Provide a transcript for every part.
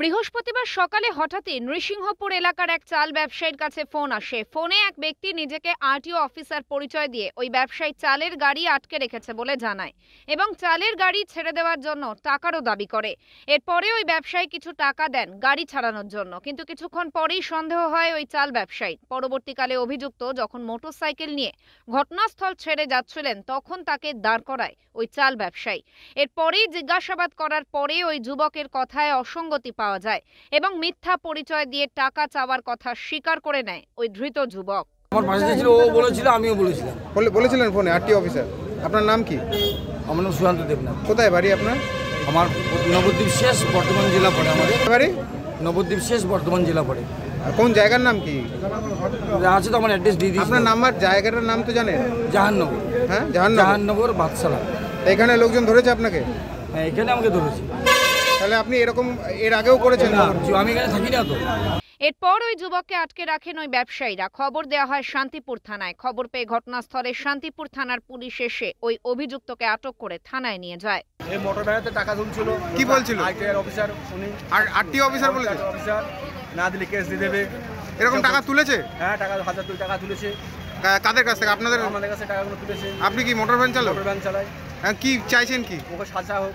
বৃহস্পতিবার সকালে হঠাৎই নৃসিংহপুর এলাকার এক চাল ব্যবসায়ীর কাছে ফোন আসে। ফোনে এক ব্যক্তি নিজেকে আরটিও অফিসার পরিচয় দিয়ে ওই ব্যবসায়ী চালের গাড়ি আটকে রেখেছে বলে জানায় এবং চালের গাড়ি ছেড়ে দেওয়ার জন্য টাকারও দাবি করে। এরপরে ওই ব্যবসায়ী কিছু টাকা দেন গাড়ি ছাড়ানোর জন্য, কিন্তু কিছুক্ষণ পরেই সন্দেহ হয় ওই চাল ব্যবসায়ী। পরবর্তীকালে অভিযুক্ত যখন মোটরসাইকেল নিয়ে ঘটনাস্থল ছেড়ে যাচ্ছিলেন তখন তাকে দাঁড় করায় ওই চাল ব্যবসায়ী। এরপরেই জিজ্ঞাসাবাদ করার পরে ওই যুবকের কথায় অসঙ্গতি পাওয়া যায় এবং মিথ্যা পরিচয় দিয়ে টাকা চাওয়ার কথা স্বীকার করে নেয় ওই ধৃত যুবক। আমার পাশে ছিল, ও বলেছিল, আমিও বলেছিলাম। বলেছিলেন ফোনে আরটিও অফিসার। আপনার নাম কি? আমার নাম সুশান্ত দেবনাথ। কোথায় বাড়ি আপনার? আমার নবদ্বীপ শেষ বর্ধমান জেলা পড়ে। আমাদের বাড়ি নবদ্বীপ শেষ বর্ধমান জেলা পড়ে। কোন জায়গার নাম কি আছে তো আমার অ্যাড্রেস দিয়ে দিয়েছি। আপনার নাম্বার জায়গাটার নাম তো জানেন? জাহান্নগর। হ্যাঁ, জাহান্নগর বাদশালা। এখানে লোকজন ধরেছে আপনাকে? হ্যাঁ, এখানে আমাকে ধরেছে। তাহলে আপনি এরকম এর আগেও করেছেন? না, আমি এখানে থাকি না তো। এরপর ওই যুবককে আটকে রাখেন ওই ব্যবসায়ীরা। খবর দেওয়া হয় শান্তিপুর থানায়। খবর পেয়ে ঘটনাস্থলে শান্তিপুর থানার পুলিশ এসে ওই অভিযুক্তকে আটক করে থানায় নিয়ে যায়। এই মোটর ভ্যানেতে টাকা তুলছিল। কি বলছিল? আইটিআর অফিসার উনি। আর আরটিও অফিসার বলেছে অফিসার না দিলে কেস দিয়ে দেবে। এরকম টাকা তুলেছে? হ্যাঁ, টাকা 1000 টাকা তুলেছে। কাদের কাছ থেকে? আপনাদের? আমাদের কাছে টাকাগুলো তুলেছে। আপনি কি মোটর ভ্যান চালক? মোটর ভ্যান চালাই। হ্যাঁ, কি চাইছেন কি? ওকে সাজা হোক।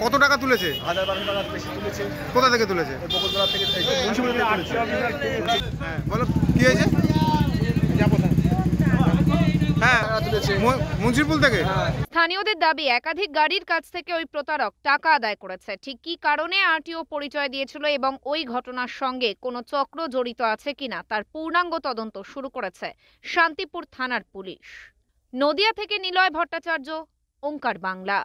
কত টাকা তুলেছে? 1000-1200 টাকা বেশি তুলেছে। কোথা থেকে তুলেছে? এই বকুলতলা থেকে মুন্সিপাল থেকে তুলেছে। হ্যাঁ, বলো কি হয়েছে? হ্যাঁ, টাকা তুলেছে। মুন্সিপুল থেকে। স্থানীয়দের দাবি একাধিক গাড়ির কাছ থেকে ওই প্রতারক টাকা আদায় করেছে। ঠিক কী কারণে আরটিও পরিচয় দিয়েছিল এবং ওই ঘটনার সঙ্গে কোনো চক্র জড়িত আছে কিনা তার পূর্ণাঙ্গ তদন্ত শুরু করেছে শান্তিপুর থানার পুলিশ। নদিয়া থেকে নিলয় ভট্টাচার্য, ওঙ্কার বাংলা।